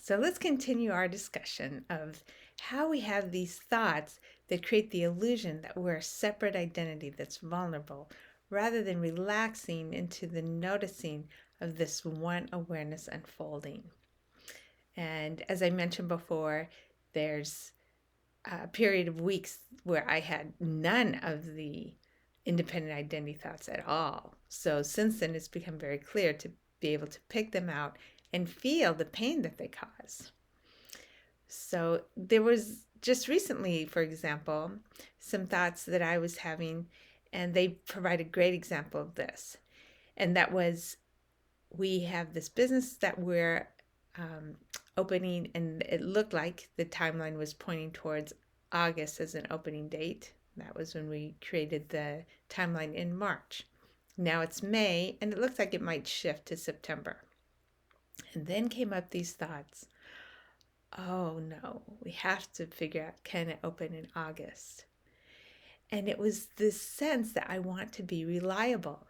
So let's continue our discussion of how we have these thoughts that create the illusion that we're a separate identity that's vulnerable, rather than relaxing into the noticing of this one awareness unfolding. And as I mentioned before, there's a period of weeks where I had none of the independent identity thoughts at all. So since then, it's become very clear to be able to pick them out and feel the pain that they cause. So there was just recently, for example, some thoughts that I was having, and they provide a great example of this. And that was, we have this business that we're opening, and it looked like the timeline was pointing towards August as an opening date. That was when we created the timeline in March. Now it's May, and it looks like it might shift to September. And then came up these thoughts. Oh no, we have to figure out, can it open in August? And it was this sense that I want to be reliable.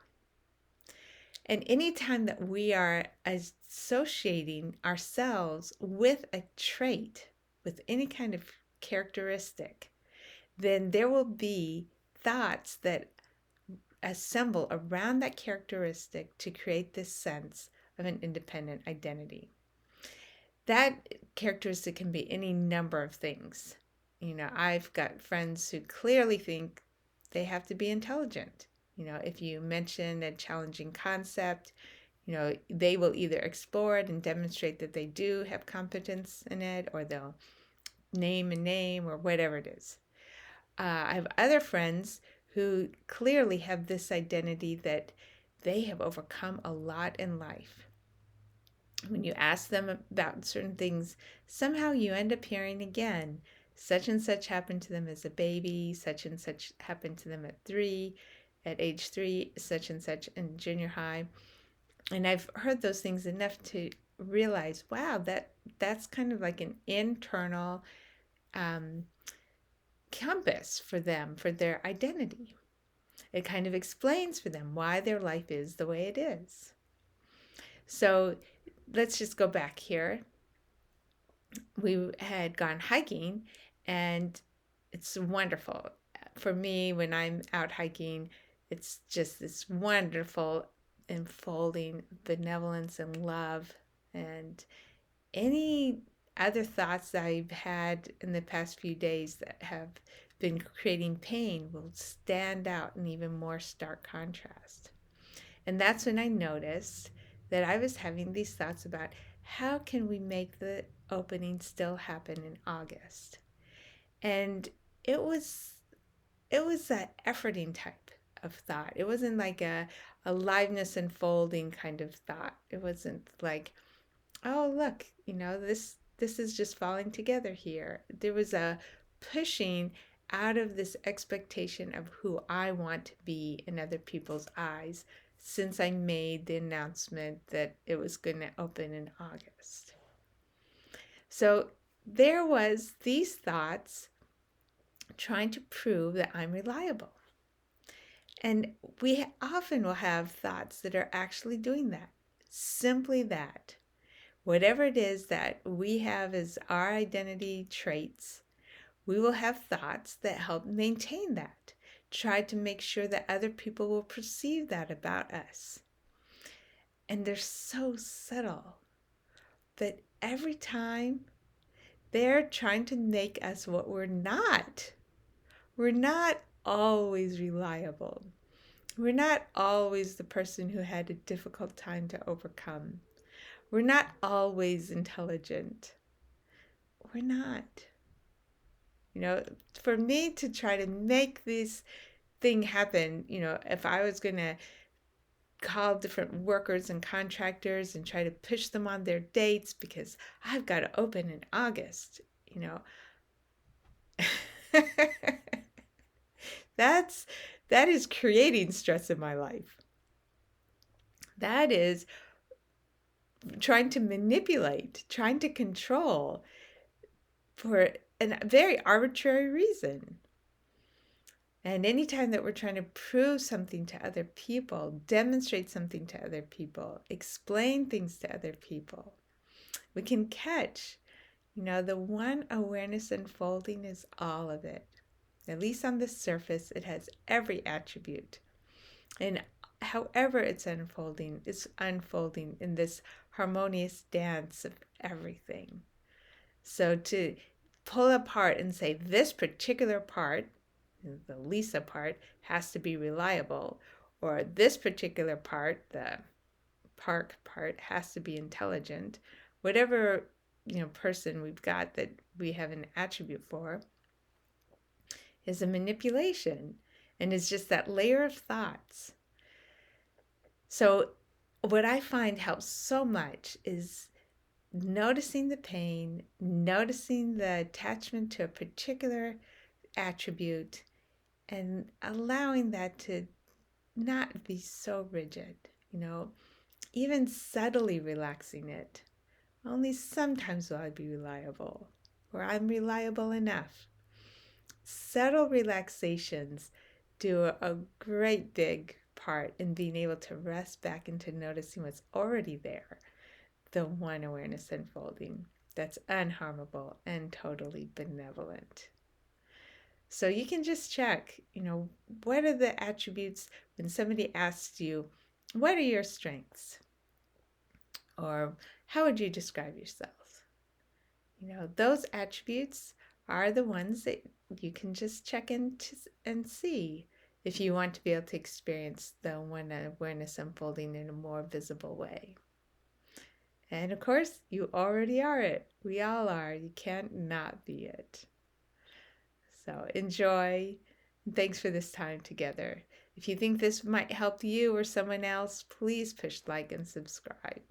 And anytime that we are associating ourselves with a trait, with any kind of characteristic, then there will be thoughts that assemble around that characteristic to create this sense of an independent identity. That characteristic can be any number of things. I've got friends who clearly think they have to be intelligent. If you mention a challenging concept, they will either explore it and demonstrate that they do have competence in it, or they'll name a name or whatever it is. I have other friends who clearly have this identity that they have overcome a lot in life. When you ask them about certain things, somehow you end up hearing again, such and such happened to them as a baby, such and such happened to them at age 3, such and such in junior high. And I've heard those things enough to realize, wow, that's kind of like an internal compass for them, for their identity. It kind of explains for them why their life is the way it is. So let's just go back here. We had gone hiking, and it's wonderful. For me, when I'm out hiking, it's just this wonderful enfolding benevolence and love. And any other thoughts that I've had in the past few days that have been creating pain will stand out in even more stark contrast. And that's when I noticed that I was having these thoughts about, how can we make the opening still happen in August? And it was an efforting type of thought. It wasn't like a aliveness unfolding kind of thought. It wasn't like, oh look, this is just falling together here. There was a pushing out of this expectation of who I want to be in other people's eyes, since I made the announcement that it was going to open in August. So there was these thoughts trying to prove that I'm reliable. And we often will have thoughts that are actually doing that. Simply that. Whatever it is that we have as our identity traits, we will have thoughts that help maintain that. Try to make sure that other people will perceive that about us. And they're so subtle that every time they're trying to make us what we're not. We're not always reliable. We're not always the person who had a difficult time to overcome. We're not always intelligent. We're not. For me to try to make this thing happen, if I was going to call different workers and contractors and try to push them on their dates because I've got to open in August, that is creating stress in my life. That is trying to manipulate, trying to control for a very arbitrary reason. And anytime that we're trying to prove something to other people, demonstrate something to other people, explain things to other people, we can catch, the one awareness unfolding is all of it. At least on the surface, it has every attribute. And however it's unfolding in this harmonious dance of everything. So to pull apart and say this particular part, the Lisa part, has to be reliable, or this particular part, the Park part, has to be intelligent, whatever person we've got that we have an attribute for, is a manipulation and is just that layer of thoughts. So what I find helps so much is noticing the pain, noticing the attachment to a particular attribute, and allowing that to not be so rigid, even subtly relaxing it. Only sometimes will I be reliable, or I'm reliable enough. Subtle relaxations do a great big part in being able to rest back into noticing what's already there, the one awareness unfolding that's unharmable and totally benevolent. So you can just check, what are the attributes when somebody asks you, what are your strengths? Or how would you describe yourself? Those attributes are the ones that you can just check in and see if you want to be able to experience the one awareness unfolding in a more visible way. And of course, you already are it. We all are. You can't not be it. So enjoy. Thanks for this time together. If you think this might help you or someone else, please push like and subscribe.